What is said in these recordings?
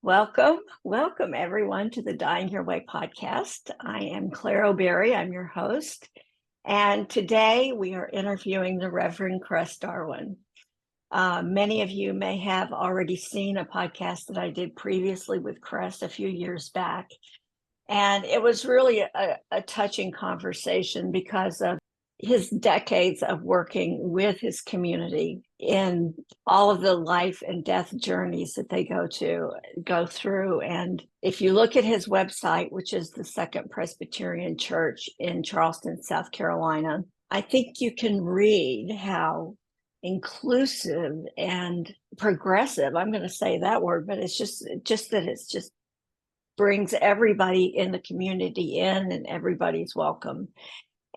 Welcome everyone to the Dying Your Way podcast. I am Claire O'Berry, I'm your host, and today we are interviewing the Reverend Cress Darwin. Many of you may have already seen a podcast that I did previously with Cress a few years back, and it was really a touching conversation because of his decades of working with his community in all of the life and death journeys that they go through. And if you look at his website, which is the Second Presbyterian Church in Charleston, South Carolina, I think you can read how inclusive and progressive, I'm going to say that word, but it's just that it's just brings everybody in the community in and everybody's welcome.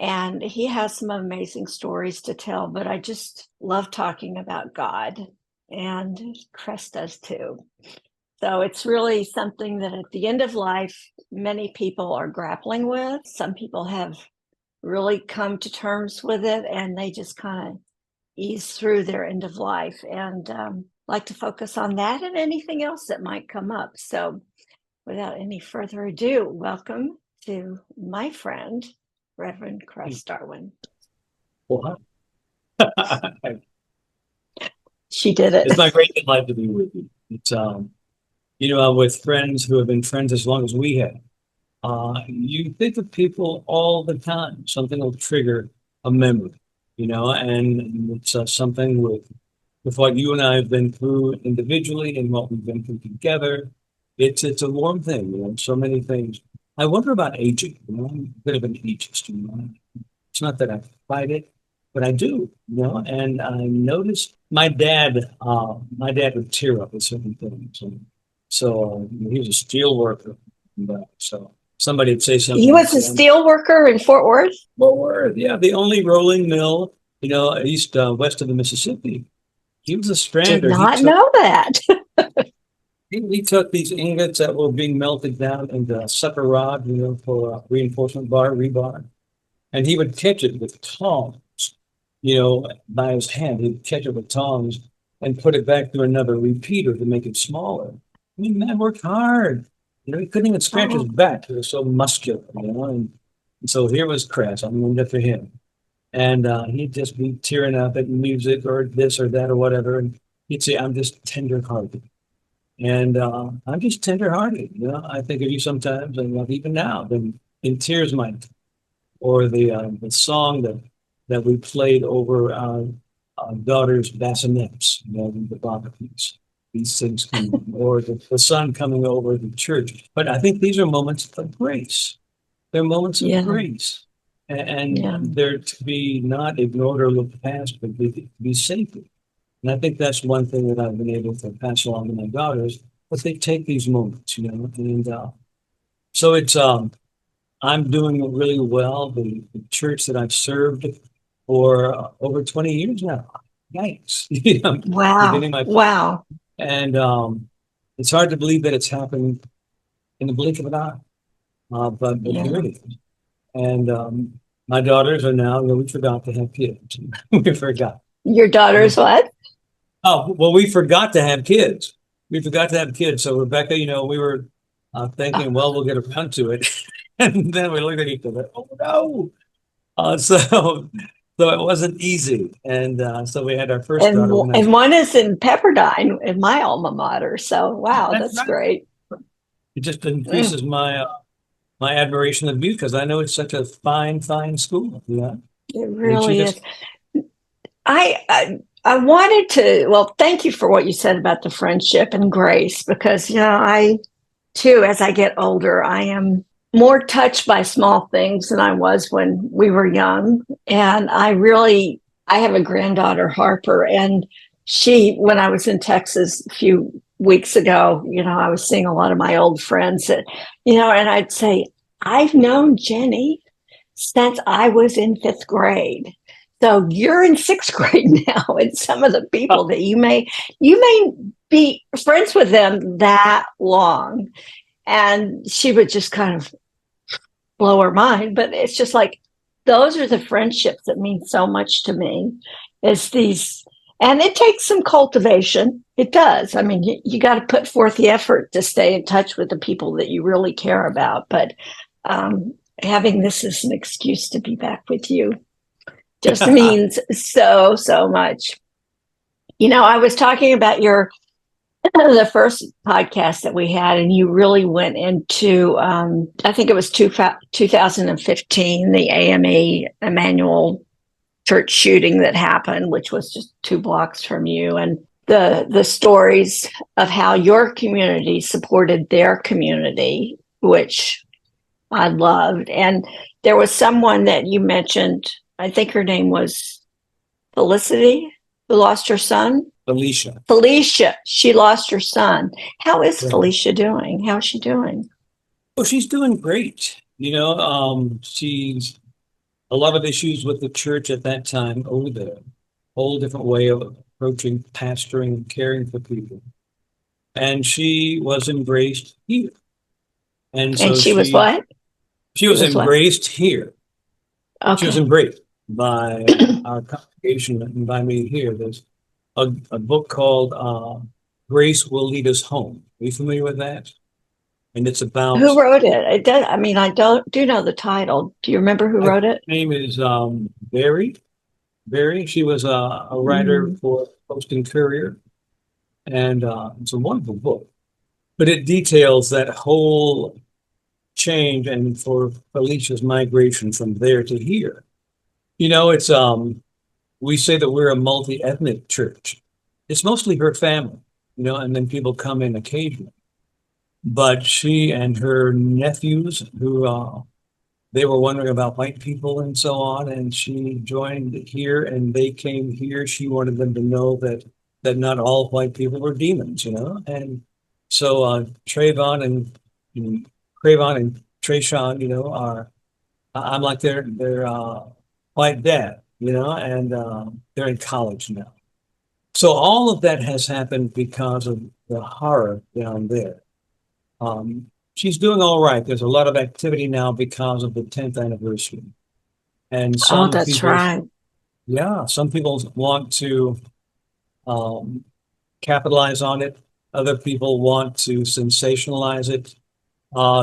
And he has some amazing stories to tell, but I just love talking about God, and Cress does too. So it's really something that at the end of life, many people are grappling with. Some people have really come to terms with it, and they just kind of ease through their end of life, and like to focus on that and anything else that might come up. So without any further ado, welcome to my friend, Reverend Cress Darwin. Well, She did it. it's my great delight to be with you. It's I'm with friends who have been friends as long as we have. You think of people all the time. Something will trigger a memory, and it's something with what you and I have been through individually and what we've been through together. It's a warm thing, so many things. I wonder about aging. I'm a bit of an ageist. It's not that I fight it, but I do. And I noticed my dad. My dad would tear up at certain things. So he was a steel worker. So somebody would say something. He was a steel worker in Fort Worth? Fort Worth, yeah, the only rolling mill, west of the Mississippi. He was a strander. Did not know that. He took these ingots that were being melted down into sucker rod, for reinforcement bar, rebar. And he would catch it with tongs, by his hand. He'd catch it with tongs and put it back through another repeater to make it smaller. I mean, man worked hard. He couldn't even scratch his back. He was so muscular, And so here was Cress. I'm named after him. And he'd just be tearing up at music or this or that or whatever. And he'd say, I'm just tender-hearted. And I'm just tender-hearted. I think of you sometimes, and even now, been in tears, or the song that we played over our daughter's bassinets, the Bach piece. These things coming, or the sun coming over the church. But I think these are moments of grace. They're moments of grace, and they're to be not ignored or looked past, but be sacred. And I think that's one thing that I've been able to pass along to my daughters, but they take these moments, and so it's, I'm doing really well. The church that I've served for over 20 years now. Yikes. Wow. And it's hard to believe that it's happened in the blink of an eye, but here it is. And my daughters are now, we forgot to have kids. We forgot. Your daughters what? Oh, well, we forgot to have kids. So Rebecca, we were thinking, well, we'll get around to it. And then we looked at each other, oh no. So it wasn't easy. And so we had our first daughter. And one is in Pepperdine in my alma mater. So wow, that's right. Great. It just increases my admiration of you, because I know it's such a fine school. Yeah. It really is. I wanted to, thank you for what you said about the friendship and grace, because, I too, as I get older, I am more touched by small things than I was when we were young. And I have a granddaughter, Harper, and when I was in Texas a few weeks ago, I was seeing a lot of my old friends and I'd say, I've known Jenny since I was in 5th grade. So you're in 6th grade now, and some of the people that you may be friends with them that long. And she would just kind of blow her mind. But it's just like, those are the friendships that mean so much to me. It's these And it takes some cultivation. It does. I mean, you got to put forth the effort to stay in touch with the people that you really care about. But having this as an excuse to be back with you just means so, so much. You know, I was talking about the first podcast that we had, and you really went into, I think it was 2015, the AME Emanuel Church shooting that happened, which was just 2 blocks from you, and the stories of how your community supported their community, which I loved. And there was someone that you mentioned, I think her name was Felicity, who lost her son. Felicia, she lost her son. How is Felicia doing? How's she doing? Well, she's doing great. She's a lot of issues with the church at that time over there. Whole different way of approaching pastoring and caring for people. And she was embraced here. And so she was what? She was embraced here. Okay. She was embraced by our congregation and by me here. There's a book called Grace Will Lead Us Home. Are you familiar with that? And it's about... Who wrote it? It does, I mean, I do know the title. Do you remember who wrote it? Her name is Barry. She was a writer for Post and Courier. And it's a wonderful book. But it details that whole change and for Felicia's migration from there to here. You know, it's we say that we're a multi-ethnic church. It's mostly her family, you know, and then people come in occasionally. But she and her nephews, who they were wondering about white people and so on, and she joined here and they came here. She wanted them to know that not all white people were demons, you know. And so Trayvon and Trayshawn, you know, I'm like their white dad, you know, and they're in college now. So all of that has happened because of the horror down there. She's doing all right. There's a lot of activity now because of the 10th anniversary. And some that's people, right. Yeah, some people want to capitalize on it. Other people want to sensationalize it.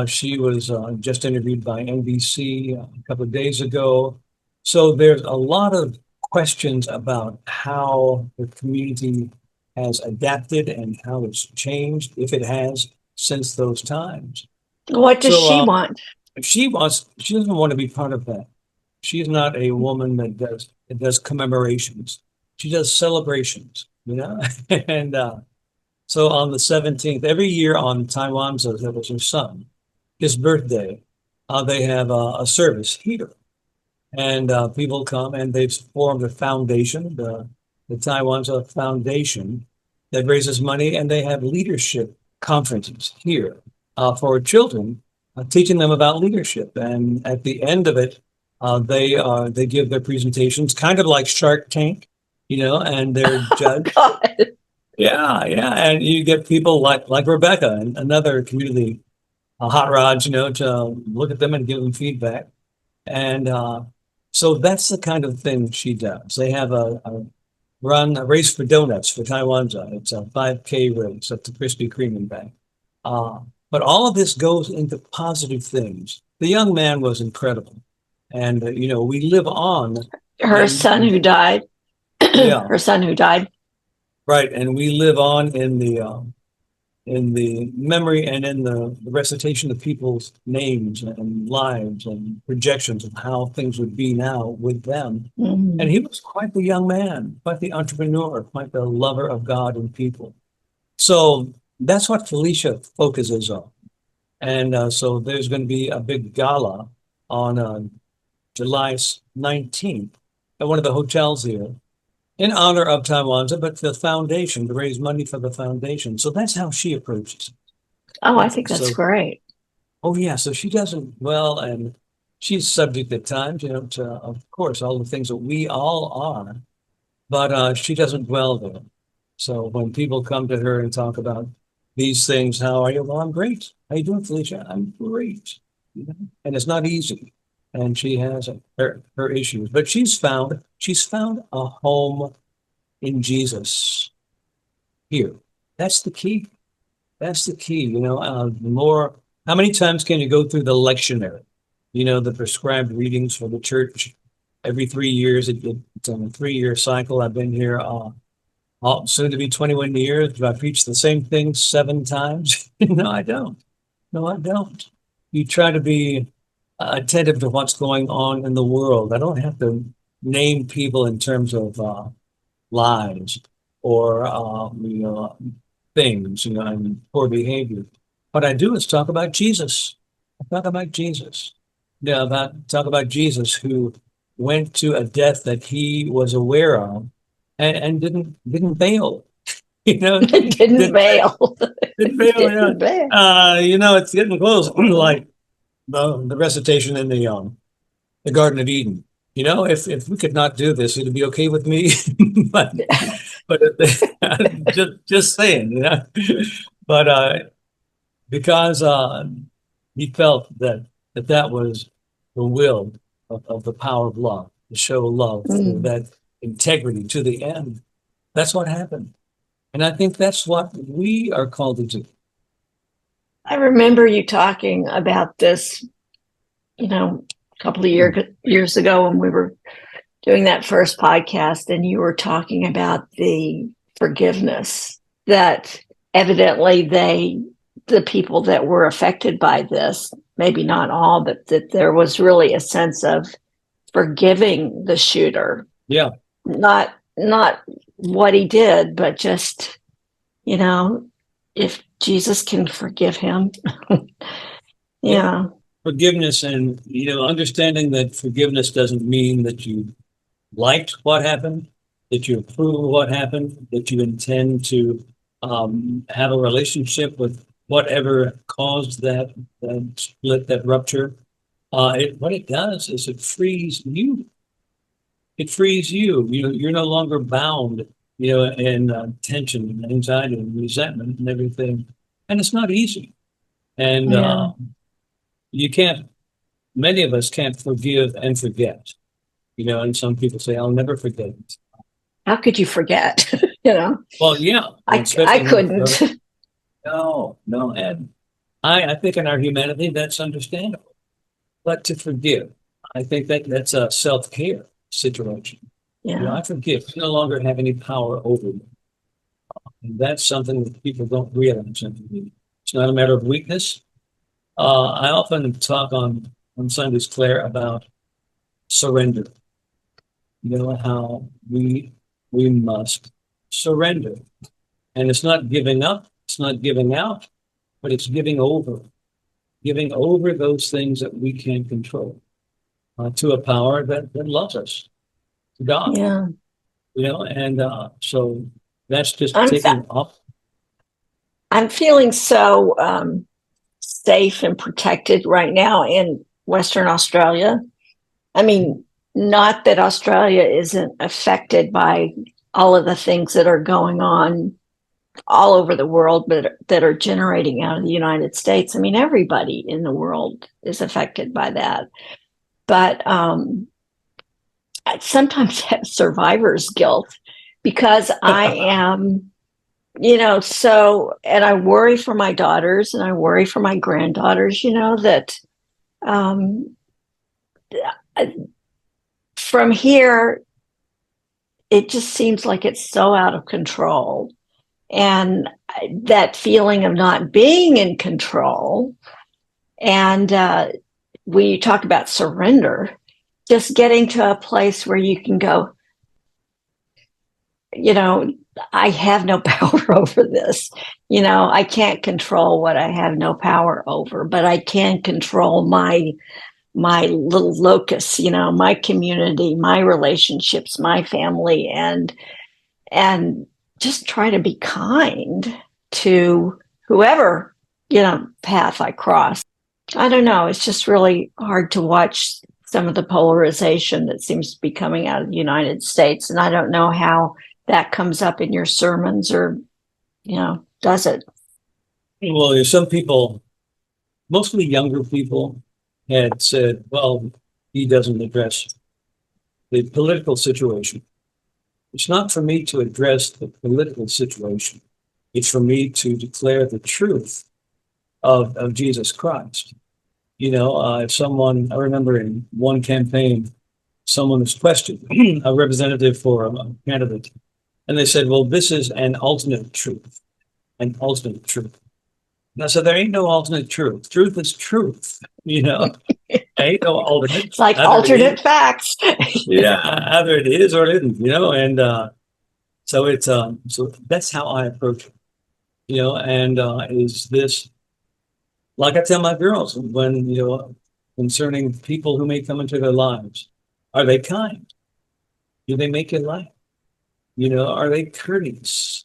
She was just interviewed by NBC a couple of days ago. So there's a lot of questions about how the community has adapted and how it's changed, if it has, since those times. What does she want? She doesn't want to be part of that. She's not a woman that does commemorations. She does celebrations, you know? And so on the 17th, every year on Taiwan's, that was her son, his birthday, they have a service here. And people come and they've formed a foundation, the Taiwan's Foundation, that raises money, and they have leadership conferences here for children, teaching them about leadership. And at the end of it, they give their presentations, kind of like Shark Tank, you know, and they're judged. Yeah, and you get people like Rebecca and another community hot rods, you know, to look at them and give them feedback. And so that's the kind of thing she does. They have a race for donuts for Taiwan's. It's a 5K race at the Krispy Kreme and back. But all of this goes into positive things. The young man was incredible. And, you know, we live on. Her son who died. Yeah. Her son who died. Right. And we live on in the memory and in the recitation of people's names and lives and projections of how things would be now with them. Mm-hmm. And he was quite the young man, quite the entrepreneur, quite the lover of God and people. So that's what Felicia focuses on. And so there's going to be a big gala on July 19th at one of the hotels here in honor of Taiwanza, but the foundation, to raise money for the foundation. So that's how she approaches it. Oh, I think that's great. Oh, yeah. So she does it well, and she's subject at times, you know, to, of course, all the things that we all are, but she doesn't dwell there. So when people come to her and talk about these things, how are you? Well, I'm great. How you doing, Felicia? I'm great. You know? And it's not easy. And she has her issues, but she's found a home in Jesus here. That's the key. That's the key. How many times can you go through the lectionary? The prescribed readings for the church every 3 years. It's on a 3-year cycle. I've been here soon to be 21 years. Do I preach the same thing 7 times? No, I don't. No, I don't. You try to be attentive to what's going on in the world. I don't have to name people in terms of lies or things, and poor behavior. What I do is talk about Jesus. I talk about Jesus. Talk about Jesus who went to a death that he was aware of and didn't bail. Didn't Didn't fail. didn't bail. Didn't fail. It's getting close, like the recitation in the Garden of Eden. If we could not do this, it'd be okay with me. but but just saying, But because he felt that was the will of the power of love, to show love, Mm. that integrity to the end. That's what happened. And I think that's what we are called to do. I remember you talking about this, a couple of years ago when we were doing that first podcast, and you were talking about the forgiveness that evidently the people that were affected by this, maybe not all, but that there was really a sense of forgiving the shooter. Yeah. Not what he did, but just, if Jesus can forgive him. Yeah. Forgiveness, and understanding that forgiveness doesn't mean that you liked what happened, that you approve of what happened, that you intend to have a relationship with whatever caused that split, that rupture. What it does is it frees you. It frees you. You're no longer bound, in tension and anxiety and resentment and everything. And it's not easy. And Yeah. many of us can't forgive and forget. And some people say, I'll never forget it. How could you forget? Well, yeah. I couldn't. No. And I think in our humanity, that's understandable. But to forgive, I think that's a self-care situation. Yeah. I forgive. I no longer have any power over me. And that's something that people don't realize. It's not a matter of weakness. I often talk on Sundays, Claire, about surrender. How we must surrender. And it's not giving up, it's not giving out, but it's giving over those things that we can't control to a power that loves us, to God. Yeah. And so that's just I'm taking off. I'm feeling so safe and protected right now in Western Australia. I mean, not that Australia isn't affected by all of the things that are going on all over the world, but that are generating out of the United States. I mean, everybody in the world is affected by that. But I sometimes have survivor's guilt because I am, and I worry for my daughters and I worry for my granddaughters, that from here, it just seems like it's so out of control. And that feeling of not being in control. And when you talk about surrender, just getting to a place where you can go, I have no power over this. I can't control what I have no power over, but I can control my little locus, my community, my relationships, my family, and just try to be kind to whoever, path I cross. I don't know. It's just really hard to watch some of the polarization that seems to be coming out of the United States. And I don't know how that comes up in your sermons or, does it? Well, there's some people, mostly younger people, had said, well, he doesn't address the political situation. It's not for me to address the political situation. It's for me to declare the truth of Jesus Christ. If someone, I remember in one campaign, someone was questioned, a representative for a candidate, and they said, well, this is an alternate truth, an alternate truth. And I said, there ain't no alternate truth. Truth is truth, ain't no alternate. It's like alternate facts. Yeah, either it is or it isn't, and so it's so that's how I approach it, and is this, like I tell my girls when, concerning people who may come into their lives, are they kind? Do they make you laugh? Are they courteous?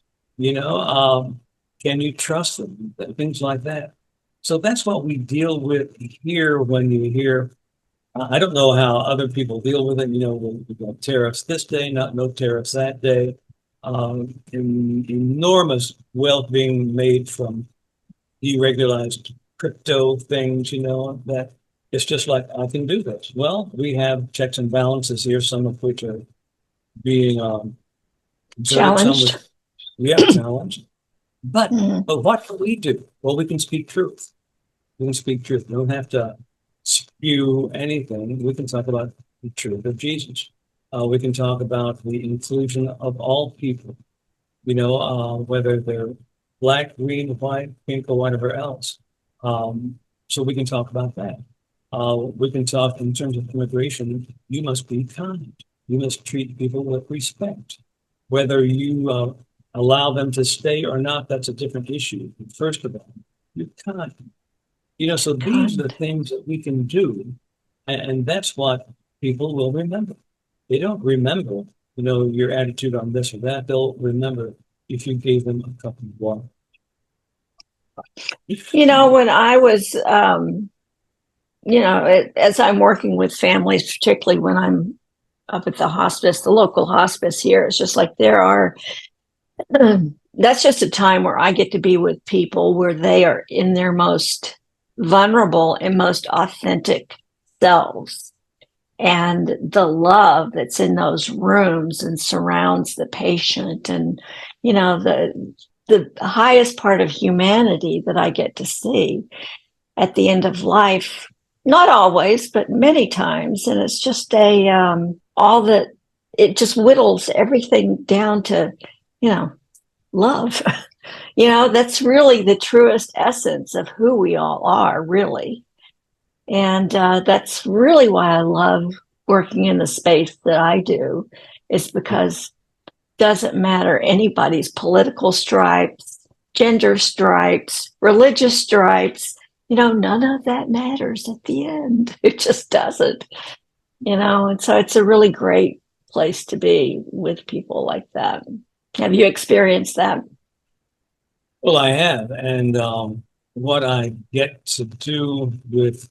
Can you trust them? Things like that. So that's what we deal with here when you hear, I don't know how other people deal with it. We've got tariffs this day, no tariffs that day. Enormous wealth being made from deregularized crypto things, that it's just like, I can do this. Well, we have checks and balances here, some of which are being Challenged. Challenged. But what can we do? Well, we can speak truth. We can speak truth. We don't have to spew anything. We can talk about the truth of Jesus. We can talk about the inclusion of all people, whether they're black, green, white, pink, or whatever else. So we can talk about that. We can talk in terms of immigration. You must be kind. You must treat people with respect. Whether you allow them to stay or not, that's a different issue. First of all, you're kind. So these are the things that we can do. And that's what people will remember. They don't remember, your attitude on this or that. They'll remember if you gave them a cup of water. When I was, as I'm working with families, particularly when I'm up at the hospice, the local hospice here, it's just like that's just a time where I get to be with people where they are in their most vulnerable and most authentic selves. And the love that's in those rooms and surrounds the patient, and, the highest part of humanity that I get to see at the end of life, not always, but many times. And it's just it just whittles everything down to, love. That's really the truest essence of who we all are, really. And that's really why I love working in the space that I do, is because doesn't matter anybody's political stripes, gender stripes, religious stripes, none of that matters at the end. It just doesn't, and so it's a really great place to be with people like that. Have you experienced that? Well, I have. And what I get to do with,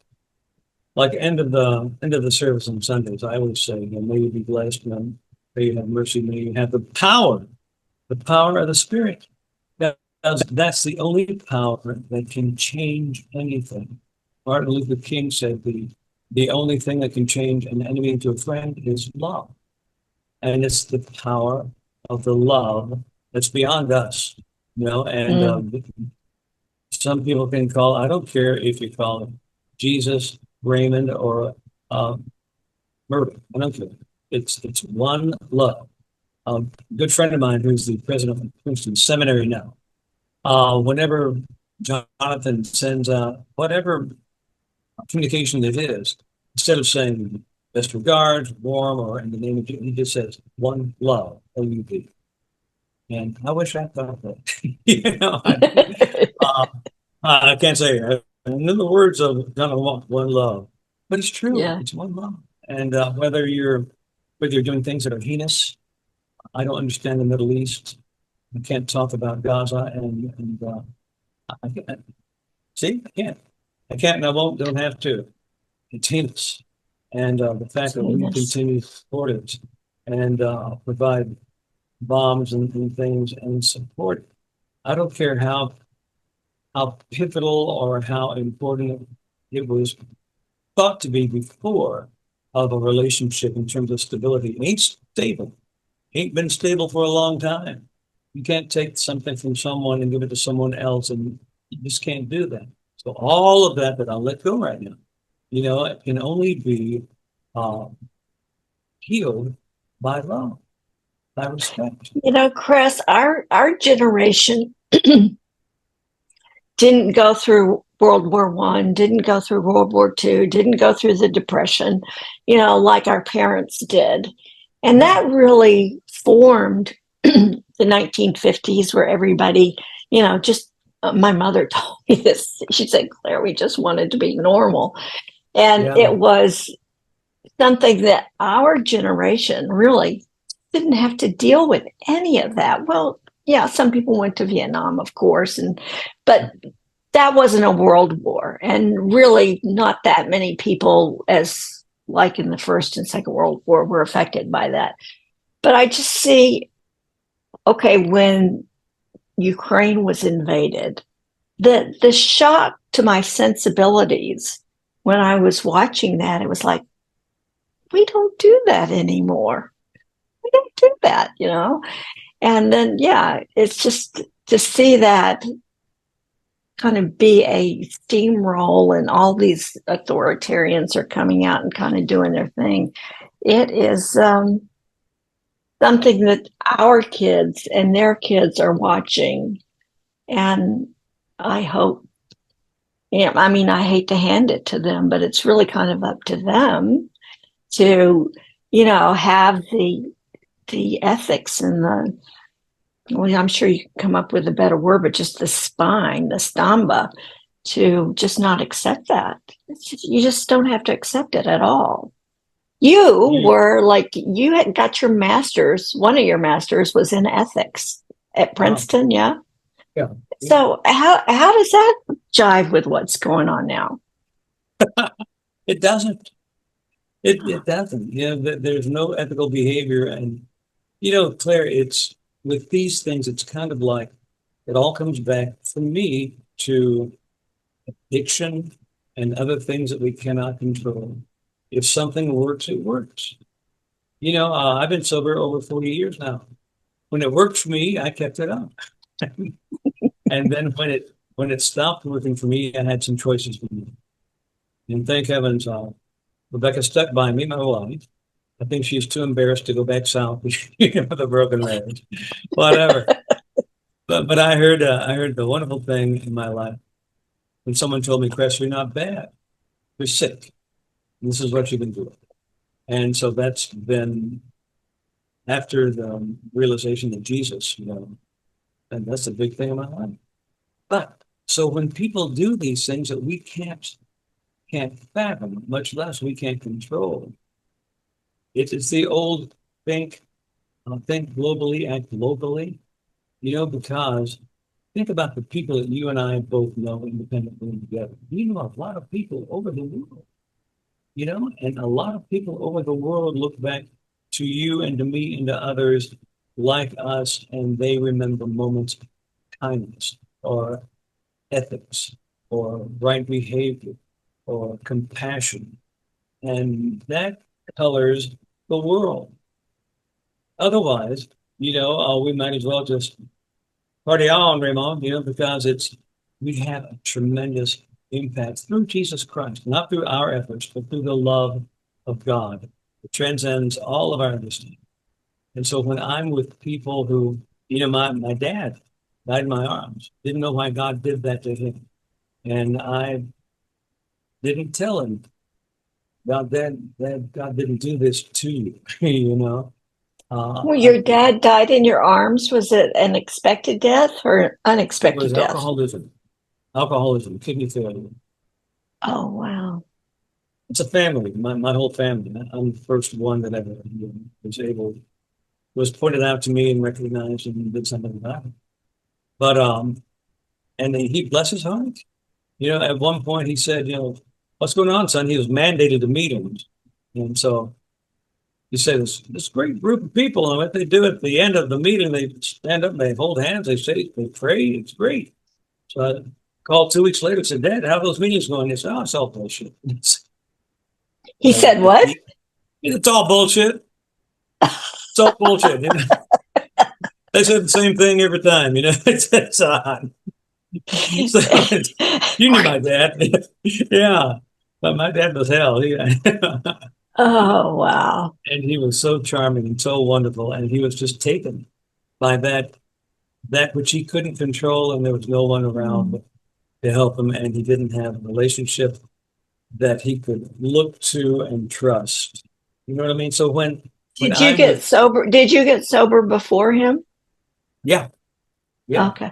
like, end of the service on Sundays, I always say, may you be blessed, may you have mercy, may you have the power of the Spirit. That's the only power that can change anything. Martin Luther King said the only thing that can change an enemy into a friend is love. And it's the power of the love that's beyond us, and some people can call, I don't care if you call it Jesus, Raymond, or Murder. I don't care. It's one love. A good friend of mine who's the president of Princeton Seminary now, whenever Jonathan sends out whatever communication it is, instead of saying best regards, warm, or in the name of Jesus, he just says one love, O-U-B. And I wish I thought that. I can't say it. And in the words of John, one love, but it's true. Yeah. It's one love. And whether you're doing things that are heinous, I don't understand the Middle East. I can't talk about Gaza, and I can't. See, I can't, and I won't. Don't have to. It's heinous, and the fact that we continue to support it and provide bombs and things and support it. I don't care how pivotal or how important it was thought to be before of a relationship in terms of stability. It ain't stable. ain't been stable for a long time. You can't take something from someone and give it to someone else, and you just can't do that. So all of that I'll let go right now, it can only be um, healed by love, by respect. Chris, our generation didn't go through World War One, didn't go through World War Two, didn't go through the Depression, like our parents did. And that really formed the 1950s, where everybody, just my mother told me this. She said, Claire, we just wanted to be normal. And Yeah. it was something that our generation really didn't have to deal with any of that. Well, yeah, some people went to Vietnam, of course, but that wasn't a world war, and really not that many people, as like in the First and Second World War, were affected by that. But I just see, okay, when Ukraine was invaded, the shock to my sensibilities when I was watching that, it was like, we don't do that anymore. We don't do that, And then, yeah, it's just to see that kind of be a steamroll, and all these authoritarians are coming out and kind of doing their thing. It is something that our kids and their kids are watching. And I hope, I hate to hand it to them, but it's really kind of up to them to, have the ethics and well, I'm sure you can come up with a better word, but just the spine, the stamba, to just not accept that. You just don't have to accept it at all. You were like, you had got your master's. One of your masters was in ethics at Princeton, yeah? Yeah. So how does that jive with what's going on now? It doesn't. It doesn't. There's no ethical behavior. And, Claire, it's with these things, it's kind of like it all comes back for me to addiction and other things that we cannot control. If something works, it works. I've been sober over 40 years now. When it worked for me, I kept it up. And then when it stopped working for me, I had some choices to make. And thank heavens, Rebecca stuck by me, my wife. I think she's too embarrassed to go back south with a broken marriage. Whatever. But I heard the wonderful thing in my life when someone told me, Cress, you're not bad. You're sick. And this is what you've been doing. And so that's been after the realization of Jesus, and that's a big thing in my life. But so when people do these things that we can't fathom, much less we can't control, it's the old think globally, act locally, because think about the people that you and I both know independently together. We know a lot of people over the world, and a lot of people over the world look back to you and to me and to others like us, and they remember moments of kindness or ethics or right behavior or compassion. And that colors the world. Otherwise, we might as well just party on, Raymond, because we have a tremendous impact through Jesus Christ, not through our efforts, but through the love of God. It transcends all of our understanding. And so when I'm with people who, my dad died in my arms, didn't know why God did that to him. And I didn't tell him, God, that God didn't do this to you, Well, your dad died in your arms. Was it an expected death or unexpected It was death? alcoholism, kidney failure. Oh, wow. It's a family, my whole family. I'm the first one that ever was pointed out to me and recognized and did something about it. But and he, bless his heart, at one point he said, what's going on, son? He was mandated to meet him. And so he said, this great group of people, and what they do at the end of the meeting, they stand up and they hold hands, they say, they pray, it's great. So I called 2 weeks later and said, Dad, how are those meetings going? He said, oh, it's all bullshit. He said what? It's all bullshit. It's So bullshit. You know? They said the same thing every time. You know, it's odd. So you knew my dad. Yeah. But my dad was hell. Oh, wow. And he was so charming and so wonderful. And he was just taken by that which he couldn't control, and there was no one around to help him, and he didn't have a relationship that he could look to and trust. You know what I mean? So when Did you I get was, sober? Did you get sober before him? yeah, yeah. Okay.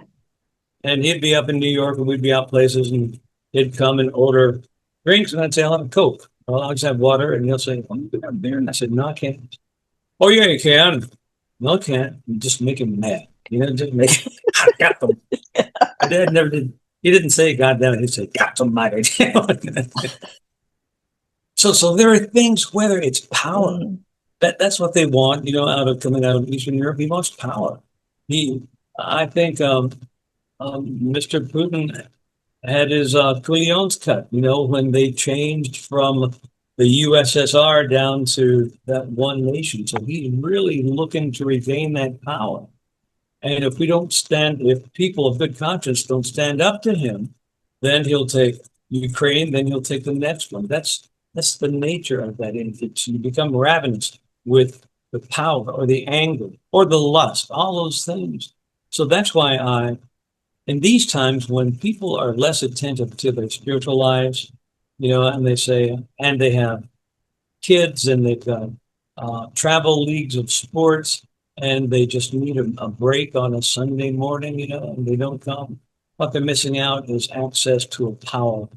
And he'd be up in New York and we'd be out places and he'd come and order drinks and I'd say, I'll have a Coke. Well, I'll just have water. And he'll say, oh, you can have beer. And I said, no, I can't. Oh, yeah, you can. No, I can't. You just make him mad. You know, just make I got them. My dad never did. He didn't say God damn it. He'd say, got them, mighty. So there are things, whether it's power, that's what they want, you know, coming out of Eastern Europe. He wants power. I think Mr. Putin had his Quinones cut, you know, when they changed from the USSR down to that one nation. So he's really looking to regain that power. And if people of good conscience don't stand up to him, then he'll take Ukraine, then he'll take the next one. That's the nature of that. You become ravenous with the power or the anger or the lust, all those things. So that's why in these times when people are less attentive to their spiritual lives, you know, and they have kids and they've got travel leagues of sports and they just need a break on a Sunday morning, you know, and they don't come. What they're missing out is access to a power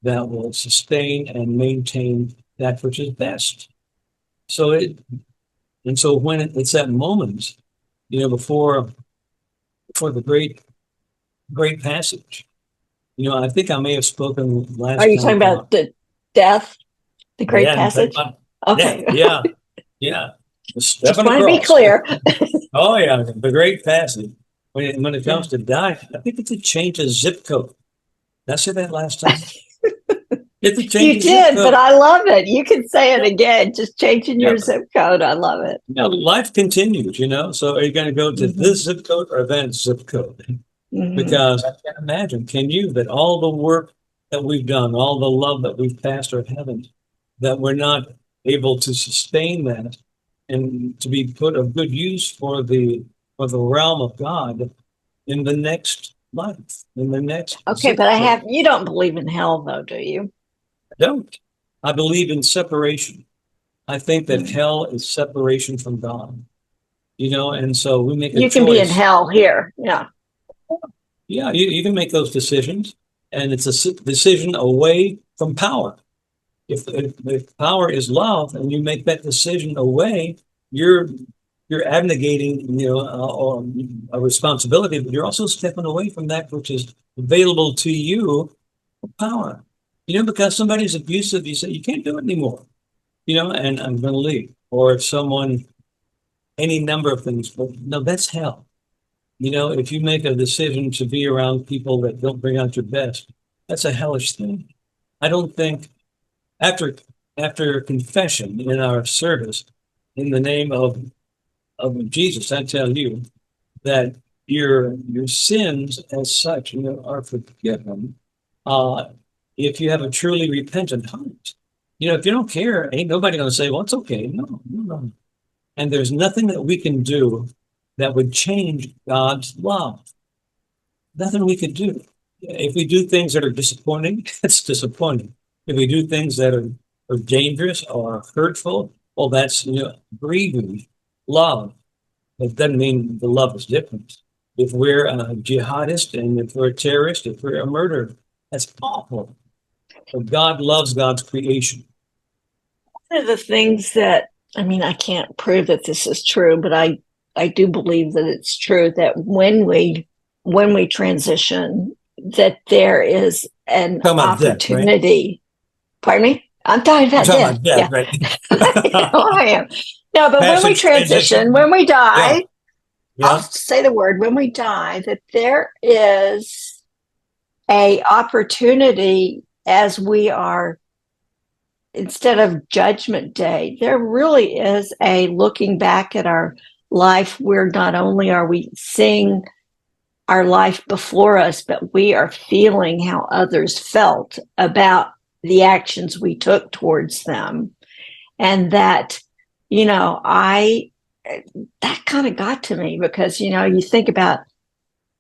that will sustain and maintain that which is best. So when it's that moment, you know, before the great passage, you know, I think I may have spoken last Are you time talking about the death, the great passage? Okay. Yeah. Just want to be clear. Oh yeah, the great passage. When it comes to dying, I think it's a change of zip code. Did I say that last time? It's a change You did, but I love it. You can say it again, just changing your zip code. I love it. Yeah, life continues, you know. So are you going to go to this zip code or that zip code? Because I can't imagine, can you, that all the work that we've done, all the love that we've passed our heavens, that we're not able to sustain that and to be put of good use for the realm of God in the next life, in the next. Okay, but you don't believe in hell though, do you? I don't. I believe in separation. I think that hell is separation from God. You know, and so we make a choice. You can be in hell here. Yeah. Yeah, you can make those decisions, and it's a decision away from power. If power is love, and you make that decision away, you're abnegating, you know, a responsibility, but you're also stepping away from that which is available to you for power. You know, because somebody's abusive, you say you can't do it anymore. You know, and I'm going to leave. Or if someone, any number of things, but no, that's hell. You know, if you make a decision to be around people that don't bring out your best, that's a hellish thing. I don't think after confession in our service, in the name of Jesus, I tell you that your sins as such, you know, are forgiven if you have a truly repentant heart. You know, if you don't care, ain't nobody going to say, well, it's okay. No. And there's nothing that we can do that would change God's love. Nothing we could do. If we do things that are disappointing, it's disappointing. If we do things that are dangerous or hurtful, well, that's, you know, grieving love. It doesn't mean the love is different. If we're a jihadist and if we're a terrorist, if we're a murderer, that's awful. But God loves God's creation. One of the things that, I mean, I can't prove that this is true, but I do believe that it's true that when we transition, that there is an opportunity. Death, right? Pardon me? I'm talking about death. Yeah. Right. I am. No, but when we transition, when we die, I'll say the word, when we die, that there is a opportunity as we are instead of Judgment Day, there really is a looking back at our life where not only are we seeing our life before us, but we are feeling how others felt about the actions we took towards them. And that, that kind of got to me because, you think about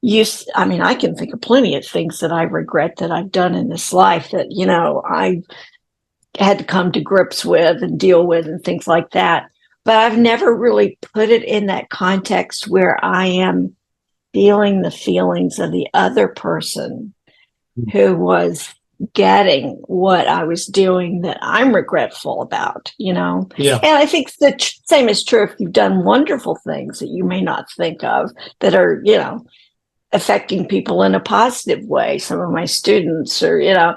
I can think of plenty of things that I regret that I've done in this life that, I had to come to grips with and deal with and things like that. But I've never really put it in that context where I am feeling the feelings of the other person who was getting what I was doing that I'm regretful about, Yeah. And I think the same is true if you've done wonderful things that you may not think of that are, affecting people in a positive way. Some of my students or,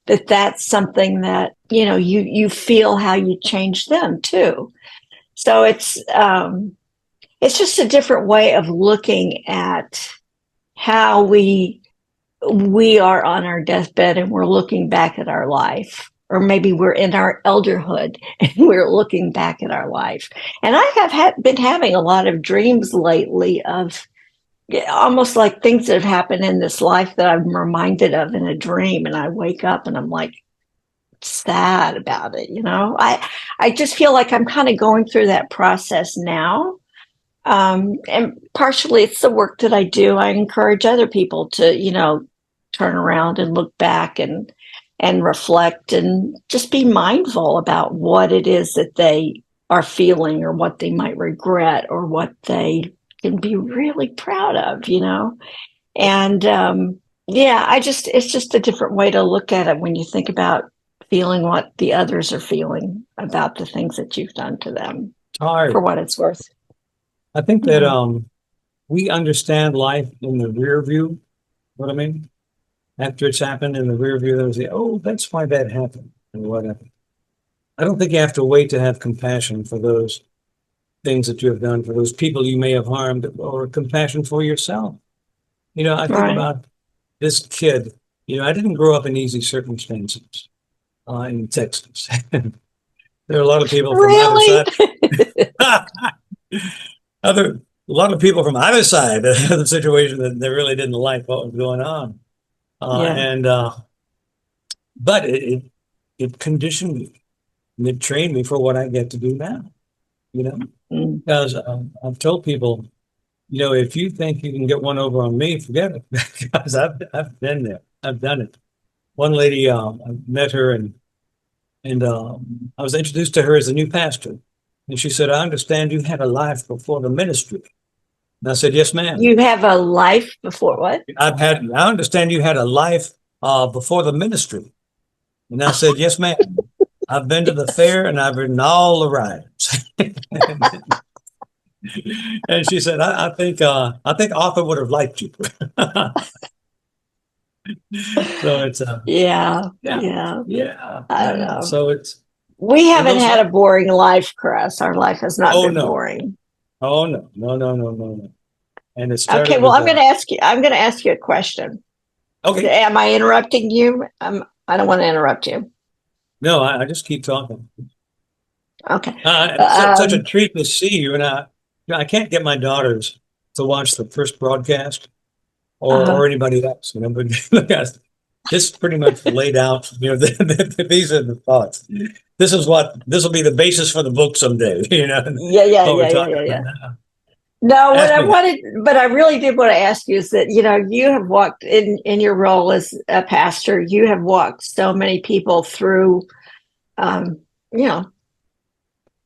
that's something that, you feel how you change them too. So it's just a different way of looking at how we are on our deathbed and we're looking back at our life, or maybe we're in our elderhood and we're looking back at our life. And I have been having a lot of dreams lately of almost like things that have happened in this life that I'm reminded of in a dream. And I wake up and I'm like sad about it. I just feel like I'm kind of going through that process now. And partially it's the work that I do. I encourage other people to, turn around and look back and reflect and just be mindful about what it is that they are feeling or what they might regret or what they can be really proud of, And it's just a different way to look at it when you think about feeling what the others are feeling about the things that you've done to them. For what it's worth. I think that we understand life in the rear view. What I mean? After it's happened in the rear view, they say, "Oh, that's why that happened," and whatever. I don't think you have to wait to have compassion for those things that you have done, for those people you may have harmed, or compassion for yourself. I think about this kid. I didn't grow up in easy circumstances in Texas. There are a lot of people from either side. A lot of people from either side of the situation that they really didn't like what was going on. But it conditioned me and it trained me for what I get to do now, because I've told people, if you think you can get one over on me, forget it, because I've been there. I've done it. One lady, I met her and I was introduced to her as a new pastor. And she said, "I understand you had a life before the ministry." And I said, "Yes, ma'am." You have a life before what? I understand you had a life before the ministry. And I said, "Yes, ma'am. I've been to the fair and I've ridden all the rides." And she said, I think Arthur would have liked you." So it's yeah. I don't know. So we haven't had a boring life, Cress. Our life has not been boring. Oh no. And it started. Okay, well, I'm going to ask you a question. Okay. Am I interrupting you? I don't want to interrupt you. No, I just keep talking. Okay. It's such a treat to see you, and I can't get my daughters to watch the first broadcast or anybody else, but this pretty much laid out, these are the thoughts. This will be the basis for the book someday, Yeah. No, what I really did want to ask you is that, you have walked in your role as a pastor, you have walked so many people through,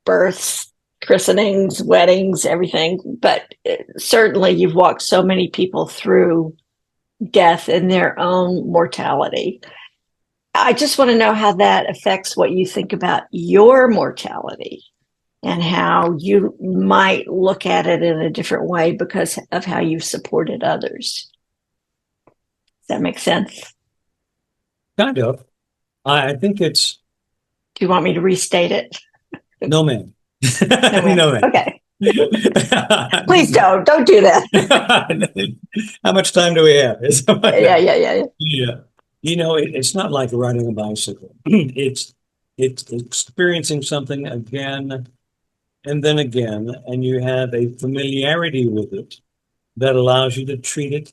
births, christenings, weddings, everything. But certainly you've walked so many people through death and their own mortality. I just want to know how that affects what you think about your mortality and how you might look at it in a different way because of how you've supported others. Does that make sense? Kind of. I think it's... Do you want me to restate it? No, ma'am. No, ma'am. Okay. Please don't do that. How much time do we have? Yeah. It's not like riding a bicycle. It's it's experiencing something again and then again, and you have a familiarity with it that allows you to treat it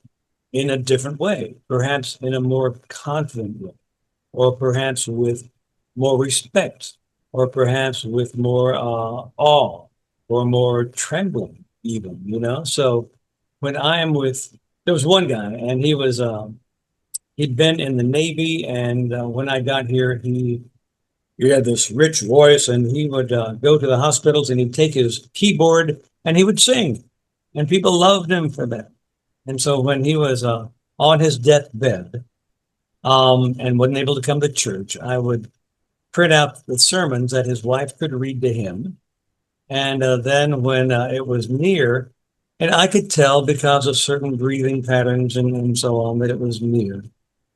in a different way, perhaps in a more confident way, or perhaps with more respect, or perhaps with more awe, or more trembling, even, you know? So when I am with, there was one guy, and he'd been in the Navy, and when I got here, he had this rich voice, and he would go to the hospitals, and he'd take his keyboard, and he would sing, and people loved him for that. And so when he was on his deathbed, and wasn't able to come to church, I would print out the sermons that his wife could read to him. And then when it was near, and I could tell because of certain breathing patterns and so on that it was near.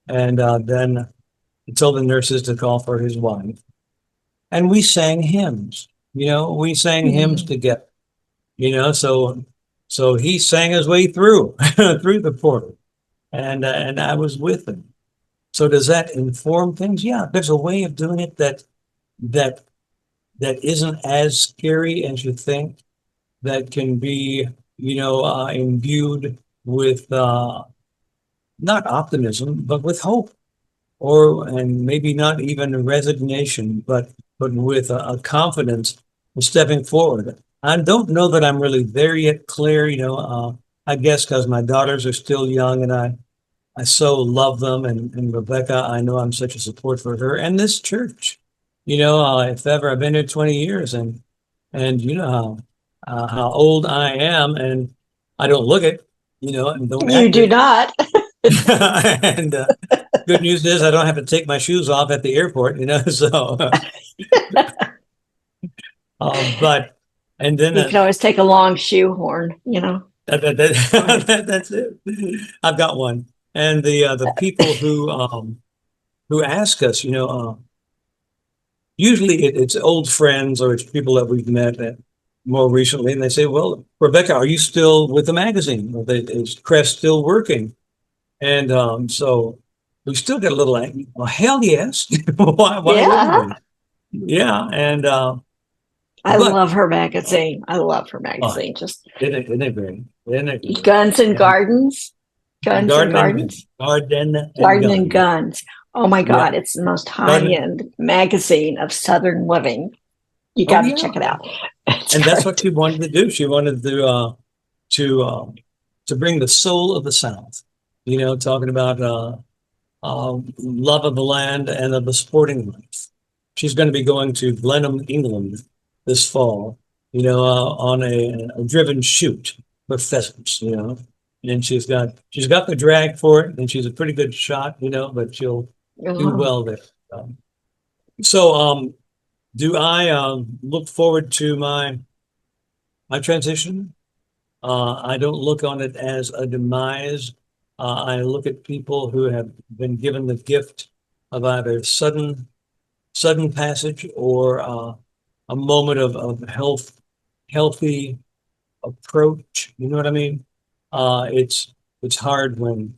And then I told the nurses to call for his wife. And we sang hymns, we sang hymns together, so he sang his way through, through the portal. And I was with him. So does that inform things? Yeah, there's a way of doing it that isn't as scary as you think, that can be, imbued with not optimism, but with hope, and maybe not even resignation, but with a confidence in stepping forward. I don't know that I'm really there yet, Claire. I guess because my daughters are still young, and I so love them, and Rebecca, I know I'm such a support for her and this church. If ever, I've been here 20 years, and you know how old I am, and I don't look it, and don't You act do it. not. And good news is I don't have to take my shoes off at the airport, so but and then You can always take a long shoehorn, that's it. I've got one. And the people who ask us, usually it's old friends, or it's people that we've met more recently, and they say, "Well, Rebecca, are you still with the magazine? Is Cress still working?" And so we still get a little angry. Well, hell yes. Why wouldn't Yeah. we? Yeah, and I but love her magazine. I love her oh, magazine. Just isn't it great? Isn't it great? Guns and And Gardens. Guns and Gardens. Garden and Garden and gun. Guns. Oh my Yeah, God, it's the most garden. high-end magazine of Southern living. You Oh got to yeah, check it out. It's and that's great. what she wanted to do. She wanted to to bring the soul of the South. Talking about love of the land and of the sporting life. She's going to be going to Blenheim, England this fall, on a driven shoot for pheasants, and she's got the drag for it, and she's a pretty good shot, but she'll do Oh, well there. Um, so do I look forward to my transition? I don't look on it as a demise. I look at people who have been given the gift of either sudden passage, or a moment of healthy approach. You know what I mean? It's hard when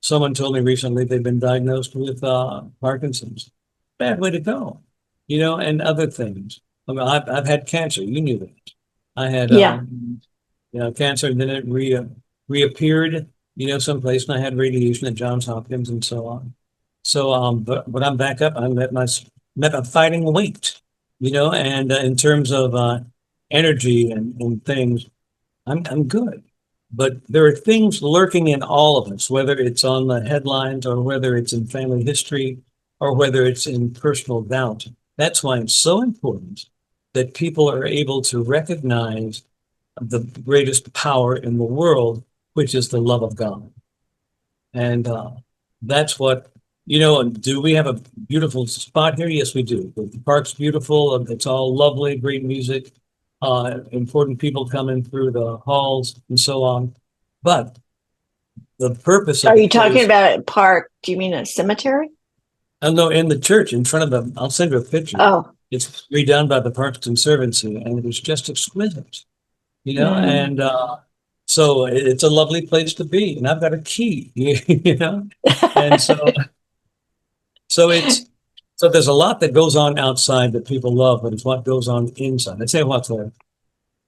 someone told me recently they've been diagnosed with Parkinson's. Bad way to go, and other things. I mean, I've had cancer. You knew that. I had yeah. cancer, and then it reappeared, someplace, and I had radiation at Johns Hopkins and so on. So, but when I'm back up, I'm at my fighting weight, and in terms of energy and things, I'm good. But there are things lurking in all of us, whether it's on the headlines, or whether it's in family history, or whether it's in personal doubt. That's why it's so important that people are able to recognize the greatest power in the world, which is the love of God. And that's what, do we have a beautiful spot here? Yes, we do. The park's beautiful. It's all lovely, great music, important people coming through the halls and so on. But the purpose of Are the you talking place, about a park? Do you mean a cemetery? I know, in the church in front of them, I'll send you a picture. Oh, It's redone by the Parks Conservancy, and it was just exquisite, mm. and so it's a lovely place to be, and I've got a key, and so it's So there's a lot that goes on outside that people love, but it's what goes on inside. I tell you what, Claire,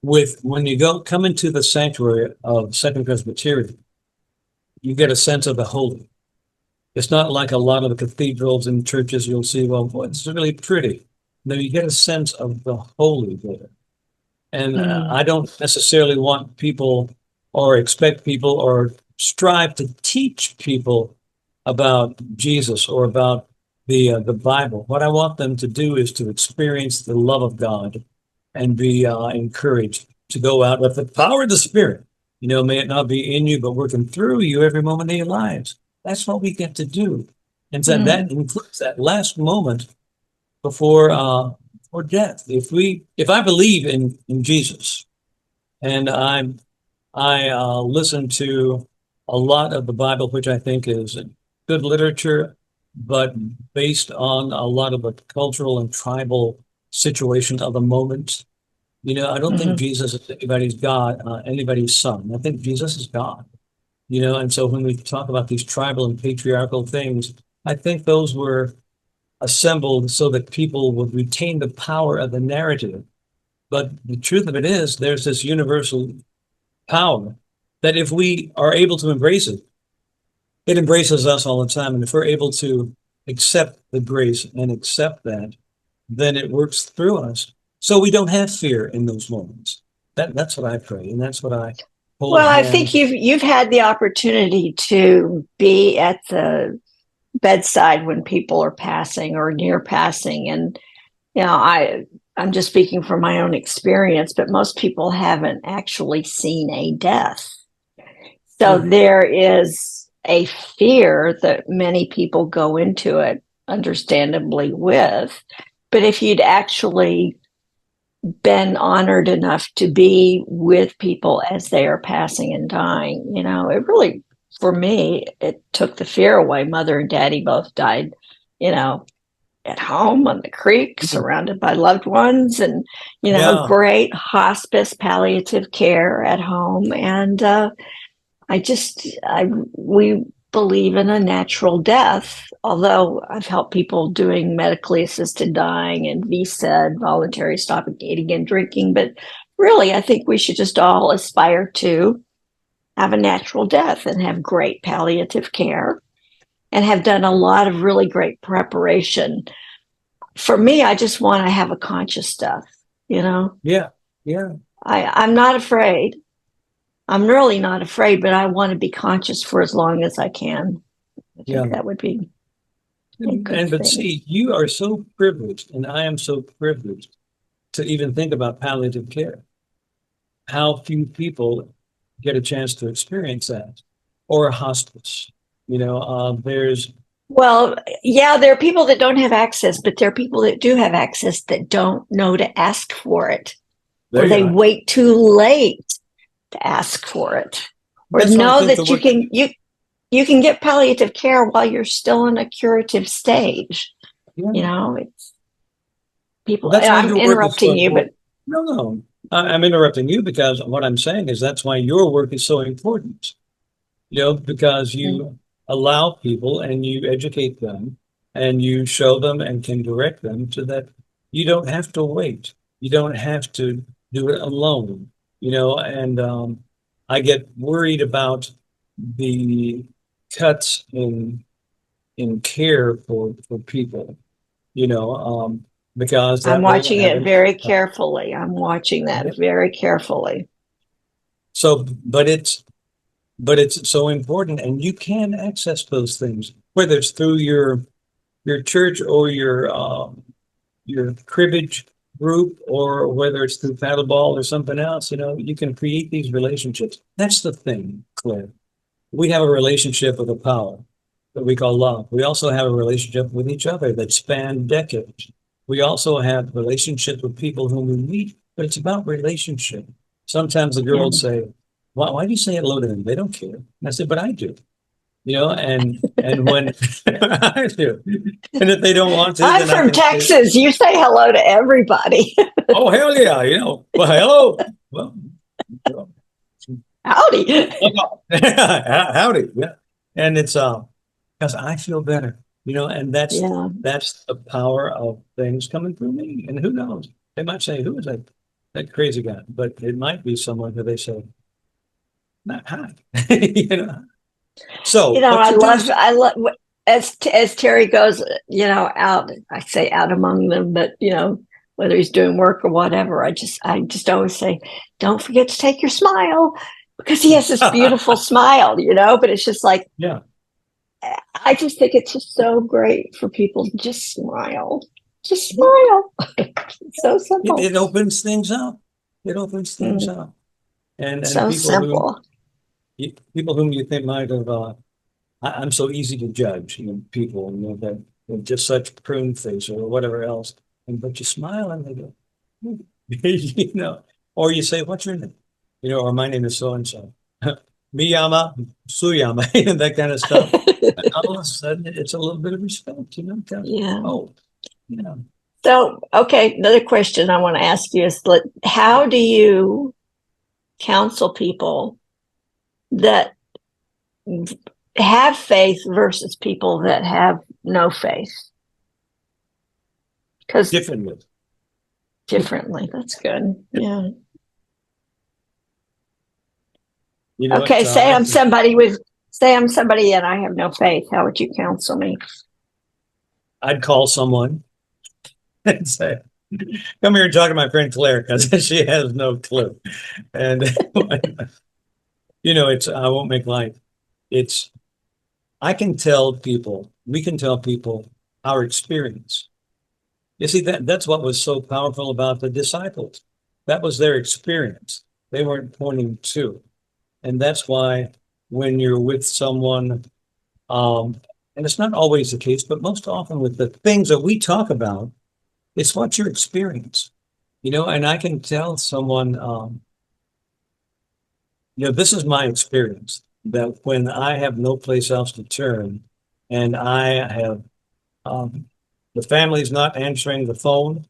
when you come into the sanctuary of Second Presbyterian, you get a sense of the holy. It's not like a lot of the cathedrals and churches you'll see, well, boy, it's really pretty. No, you get a sense of the holy there. And I don't necessarily want people or expect people or strive to teach people about Jesus or about the Bible. What I want them to do is to experience the love of God and be encouraged to go out with the power of the Spirit. You know, may it not be in you, but working through you every moment of your lives. That's what we get to do. And so that includes that last moment before death. If I believe in Jesus, and I listen to a lot of the Bible, which I think is good literature, but based on a lot of the cultural and tribal situation of the moment. You know, I don't think Jesus is anybody's God, anybody's son. I think Jesus is God. You know, and so when we talk about these tribal and patriarchal things, I think those were assembled so that people would retain the power of the narrative. But the truth of it is, there's this universal power that if we are able to embrace it, it embraces us all the time. And if we're able to accept the grace and accept that, then it works through us. So we don't have fear in those moments. That's what I pray, and that's what I hold Well, I hands. think you've had the opportunity to be at the bedside when people are passing or near passing, and you know, I'm just speaking from my own experience, but most people haven't actually seen a death. So there is a fear that many people go into it, understandably, with. But if you'd actually been honored enough to be with people as they are passing and dying, you know, it really, for me, it took the fear away. Mother and daddy both died, you know, at home on the creek, surrounded by loved ones, and, you know, great hospice palliative care at home. And we believe in a natural death, although I've helped people doing medically assisted dying and VSED, voluntary stopping eating and drinking. But really, I think we should just all aspire to have a natural death and have great palliative care and have done a lot of really great preparation. For me, I just want to have a conscious death, you know? Yeah. I'm not afraid. I'm really not afraid, but I want to be conscious for as long as I can. I think that would be a good thing. See, you are so privileged, and I am so privileged to even think about palliative care. How few people get a chance to experience that, or a hospice. You know, well, yeah, there are people that don't have access, but there are people that do have access that don't know to ask for it, or they wait too late to ask for it, or know that you can get palliative care while you're still in a curative stage. You know, it's people. I'm interrupting you, but no, I'm interrupting you because what I'm saying is that's why your work is so important. You know, because you allow people and you educate them and you show them and can direct them so that you don't have to wait. You don't have to do it alone. You know, and I get worried about the cuts in care for people, you know, because I'm watching it very carefully. I'm watching that very carefully. So, but it's so important, and you can access those things, whether it's through your church or your cribbage group, or whether it's through paddleball or something else. You know, you can create these relationships. That's the thing, Claire. We have a relationship with a power that we call love. We also have a relationship with each other that span decades. We also have relationships with people whom we meet, but it's about relationship. Sometimes the girls say, why do you say hello to them? They don't care. And I said, but I do. You know, and when I do, and if they don't want to, I'm from Texas. You say hello to everybody. Oh, hell yeah! You know, well, hello, well, howdy, howdy, yeah. And it's because I feel better and Yeah. that's the power of things coming through me. And who knows? They might say, who is that crazy guy? But it might be someone who they say, not hi. So what you do is I love as Terry goes, out, I say out among them, but whether he's doing work or whatever, I just always say, don't forget to take your smile, because he has this beautiful smile, but it's just like, yeah. I just think it's just so great for people to just smile. Just smile. It's so simple. It opens things up. It opens things up. And So simple. people whom you think might have I'm so easy to judge, people, that they're just such prune face or whatever else. But you smile and they go, or you say, what's your name? Or my name is so and so. Miyama, Suyama, that kind of stuff. And all of a sudden, it's a little bit of respect, Yeah. Oh, yeah. So, okay, another question I want to ask you is, how do you counsel people that have faith versus people that have no faith? Because Differently. That's good. Yeah. Okay, say I'm somebody and I have no faith. How would you counsel me? I'd call someone and say, come here and talk to my friend Claire, because she has no clue. And I won't make light. We can tell people our experience. You see, that's what was so powerful about the disciples. That was their experience. They weren't pointing to. And that's why when you're with someone, and it's not always the case, but most often with the things that we talk about, it's what you experience, and I can tell someone, this is my experience, that when I have no place else to turn and I have, the family's not answering the phone,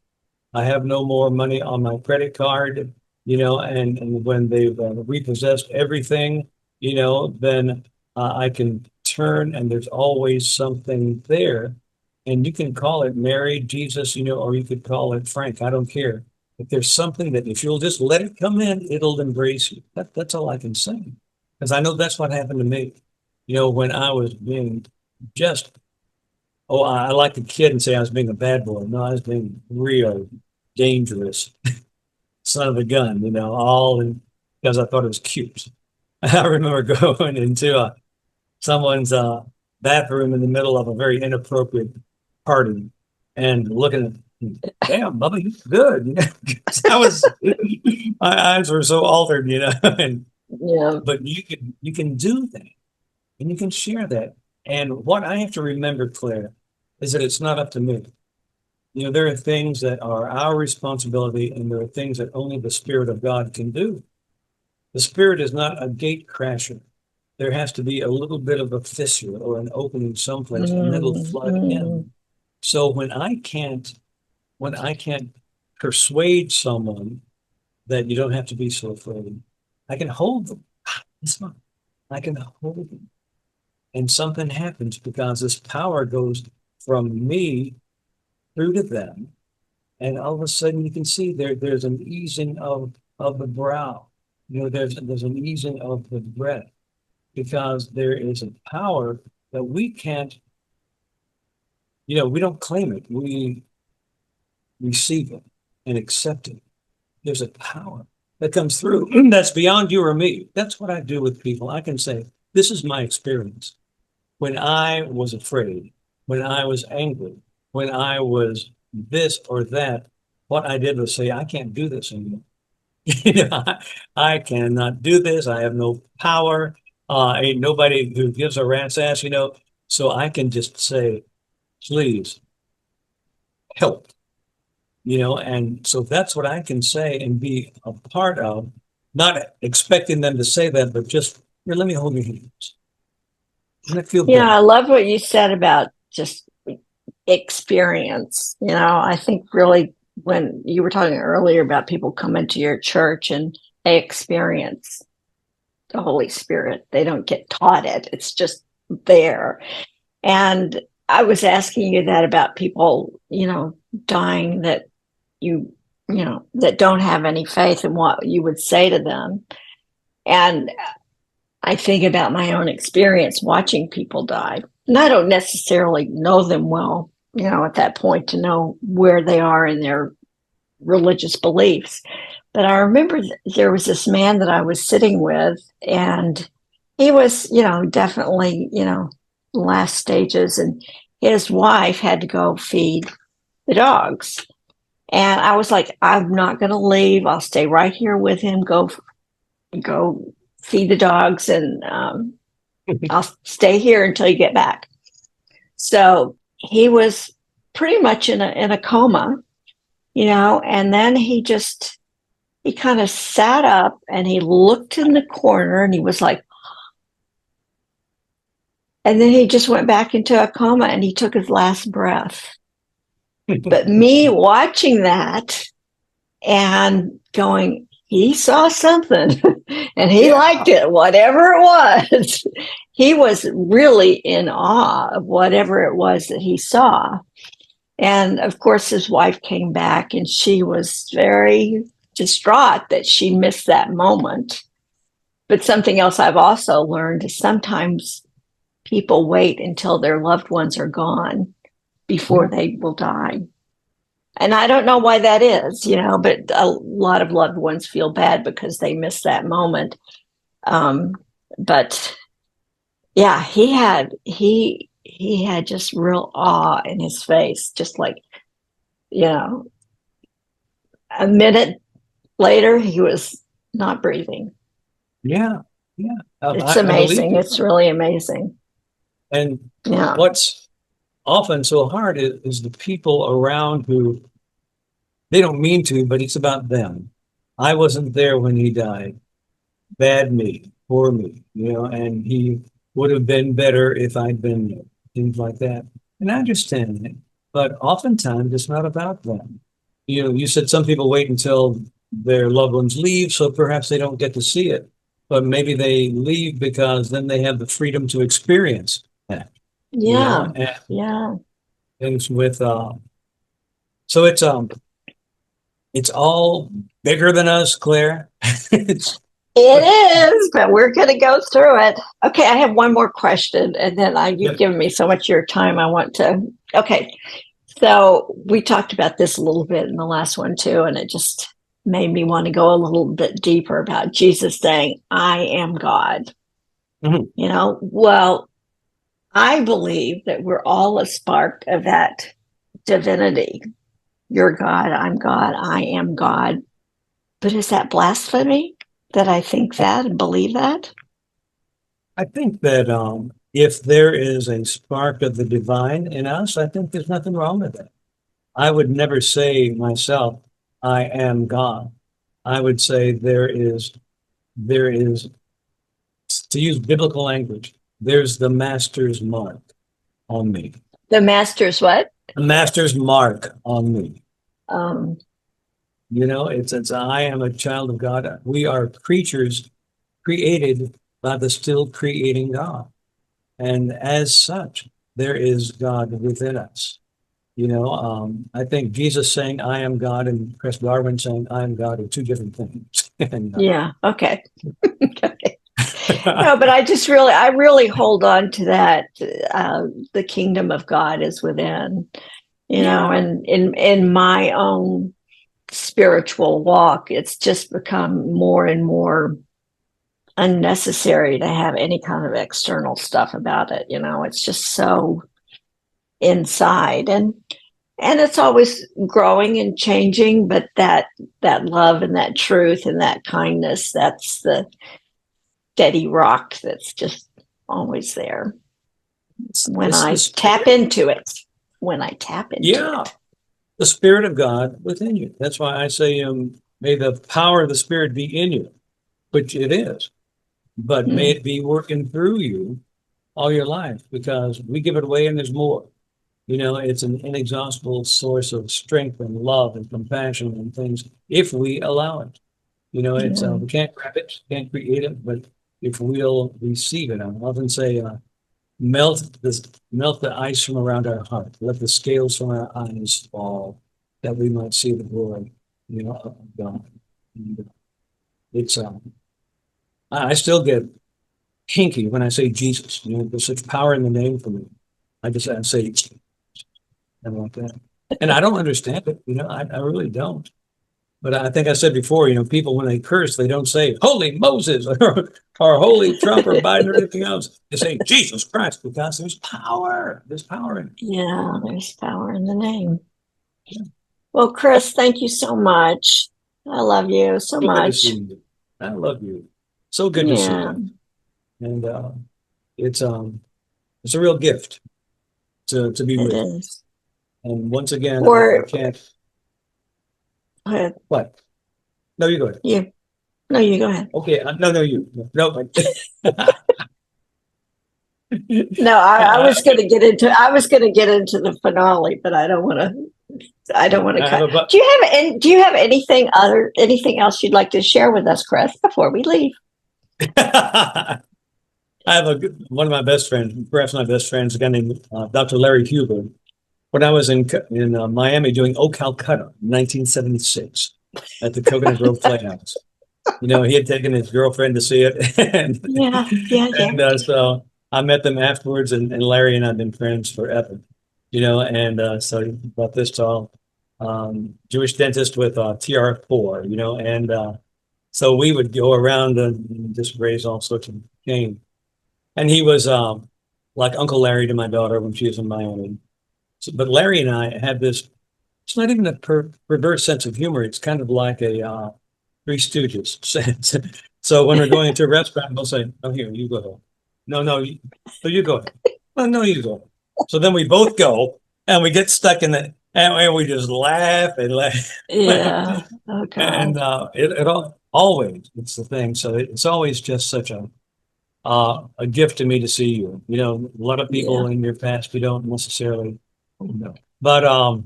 I have no more money on my credit card, and when they've repossessed everything, then I can turn and there's always something there. And you can call it Mary, Jesus, or you could call it Frank. I don't care. If there's something that if you'll just let it come in, it'll embrace you. That's all I can say. Because I know that's what happened to me. When I was being just, I like a kid and say I was being a bad boy. No, I was being real dangerous son of a gun, because I thought it was cute. I remember going into someone's bathroom in the middle of a very inappropriate party and looking at, damn, Bubba, you good. My eyes were so altered, and Yeah. but you can do that and you can share that. And what I have to remember, Claire, is that it's not up to me. There are things that are our responsibility, and there are things that only the Spirit of God can do. The Spirit is not a gate crasher. There has to be a little bit of a fissure or an opening someplace, and it'll flood in. So when I can't persuade someone that you don't have to be so afraid, I can hold them. It's fine. I can hold them. And something happens because this power goes from me through to them. And all of a sudden you can see there's an easing of the brow. There's an easing of the breath, because there is a power that we can't, we don't claim it. We receive it and accept it. There's a power that comes through that's beyond you or me. That's what I do with people. I can say, this is my experience. When I was afraid, when I was angry, when I was this or that, what I did was say, I can't do this anymore. I cannot do this. I have no power. Ain't nobody who gives a rat's ass, So I can just say, please help, and so that's what I can say and be a part of, not expecting them to say that, but just, here, let me hold your hands. Doesn't it feel better? I love what you said about just experience. I think really when you were talking earlier about people coming to your church and they experience the Holy Spirit, they don't get taught it. It's just there. And I was asking you that about people, dying that that don't have any faith, and what you would say to them. And I think about my own experience watching people die. And I don't necessarily know them well, at that point to know where they are in their religious beliefs. But I remember there was this man that I was sitting with, and he was, definitely, last stages, and his wife had to go feed the dogs. And I was like, I'm not going to leave. I'll stay right here with him. Go feed the dogs, and I'll stay here until you get back. So he was pretty much in a coma, and then he kind of sat up and he looked in the corner and he was like, and then he just went back into a coma and he took his last breath. But me watching that and going, he saw something and he liked it, whatever it was. He was really in awe of whatever it was that he saw. And of course, his wife came back and she was very distraught that she missed that moment. But something else I've also learned is sometimes people wait until their loved ones are gone before they will die. And I don't know why that is, but a lot of loved ones feel bad because they missed that moment. But yeah, he had just real awe in his face, just like, a minute later, he was not breathing. Yeah. It's amazing. It's really amazing. And what's often so hard is the people around who they don't mean to, but it's about them. I wasn't there when he died. Bad me, poor me, and he would have been better if I'd been there, things like that. And I understand it, but oftentimes it's not about them. You said some people wait until their loved ones leave, so perhaps they don't get to see it. But maybe they leave because then they have the freedom to experience that. Yeah. Things with so it's all bigger than us, Claire. It is, but we're going to go through it. Okay, I have one more question, and then you've given me so much of your time. I want to. Okay, so we talked about this a little bit in the last one too, and it just made me want to go a little bit deeper about Jesus saying, "I am God." Mm-hmm. Well, I believe that we're all a spark of that divinity. You're God, I'm God, I am God. But is that blasphemy that I think that and believe that? I think that if there is a spark of the divine in us, I think there's nothing wrong with it. I would never say myself, I am God. I would say there is, to use biblical language, there's the master's mark on me. The master's what? The master's mark on me. Um, it's I am a child of God. We are creatures created by the still creating God. And as such, there is God within us. I think Jesus saying, I am God, and Cress Darwin saying, I am God are two different things. Yeah. Okay. Okay. No, but I really hold on to that. The kingdom of God is within, and in my own spiritual walk, it's just become more and more unnecessary to have any kind of external stuff about it. It's just so inside, and it's always growing and changing, but that love and that truth and that kindness, that's the steady rock that's just always there when I tap into it. The Spirit of God within you. That's why I say, may the power of the Spirit be in you, which it is, but may it be working through you all your life, because we give it away and there's more. It's an inexhaustible source of strength and love and compassion and things if we allow it. It's we can't grab it, can't create it, but if we'll receive it. I often say, melt the ice from around our heart. Let the scales from our eyes fall, that we might see the glory, of God. And it's I still get hinky when I say Jesus. There's such power in the name for me. I say, I want that, and I don't understand it. I really don't. But I think I said before, people when they curse, they don't say "Holy Moses" or "Holy Trump" or Biden or anything else. They say Jesus Christ, because there's power. There's power in it. Yeah, there's power in the name. Yeah. Well, Chris, thank you so much. I love you so Good to much. see you. I love you. So good to see you. And it's a real gift to be It with. is. And once again, I can't. Go ahead. What? No, you go ahead. You. No, you go ahead. Okay. No, you. No. No, I was going to get into. I was going to get into the finale, but I don't want to. I don't want to cut. Do you have anything else you'd like to share with us, Chris, before we leave? I have one of my best friends, perhaps my best friends, a guy named Dr. Larry Huber. When I was in Miami doing "Oh Calcutta" in 1976 at the Coconut Grove Playhouse, he had taken his girlfriend to see it, and so I met them afterwards, and Larry and I've been friends forever, and so he brought this tall Jewish dentist with TR4, and so we would go around and just raise all sorts of cane. And he was like Uncle Larry to my daughter when she was in Miami. So, but Larry and I have this, it's not even a perverse sense of humor. It's kind of like a Three Stooges sense. So when we're going into a restaurant, we'll say, "Oh, here, you go ahead." No, you go ahead. "Oh, no, you go ahead." So then we both go and we get stuck in it, and we just laugh and laugh. Yeah. Okay. And it always, it's the thing. So it's always just such a gift to me to see you. A lot of people in your past, we don't necessarily know. But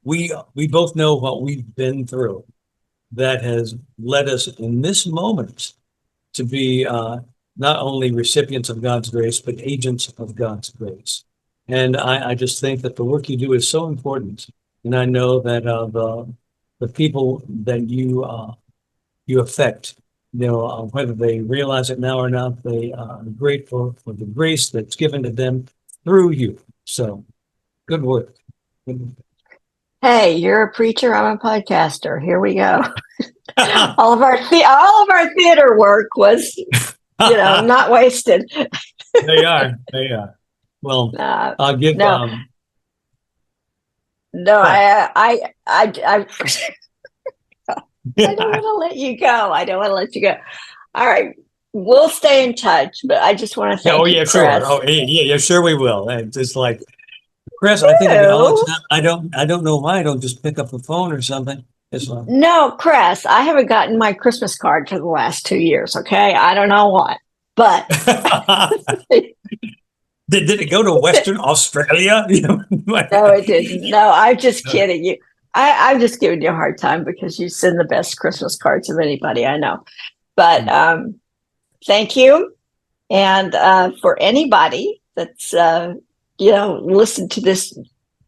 we both know what we've been through that has led us in this moment to be not only recipients of God's grace, but agents of God's grace. And I just think that the work you do is so important. And I know that the people that you affect, whether they realize it now or not, they are grateful for the grace that's given to them through you. So, good work. Hey, you're a preacher. I'm a podcaster. Here we go. all of our theater work was, not wasted. They are. Well, I'll give. No, I don't want to let you go. All right. We'll stay in touch, but I just want to thank you, Chris. Sure. Oh, yeah, sure we will. And it's like, Chris, I think all the time, I don't know why I don't just pick up the phone or something. No, Chris, I haven't gotten my Christmas card for the last 2 years. Okay. I don't know why, but did it go to Western Australia? No, it didn't. No, I'm just kidding you. I'm just giving you a hard time because you send the best Christmas cards of anybody I know. But thank you. And for anybody that's, listened to this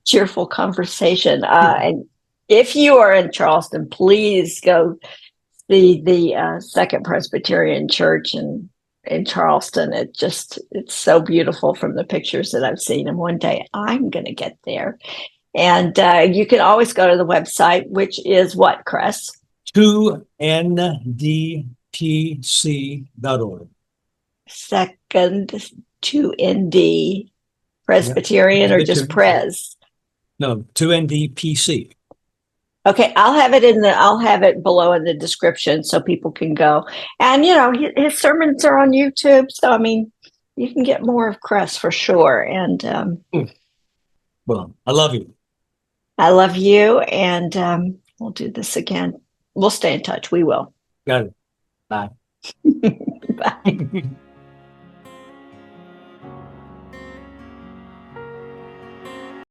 cheerful conversation, and if you are in Charleston, please go see the Second Presbyterian Church in Charleston. It's so beautiful from the pictures that I've seen. And one day I'm going to get there. And you can always go to the website, which is what, Cress? 2ndpc.org. Second 2ND Presbyterian or just Pres? No, 2ndpc. Okay, I'll have it below in the description so people can go. And his sermons are on YouTube, so I mean, you can get more of Cress for sure. And well, I love you. I love you, and we'll do this again. We'll stay in touch. We will. Got it. Bye. Bye.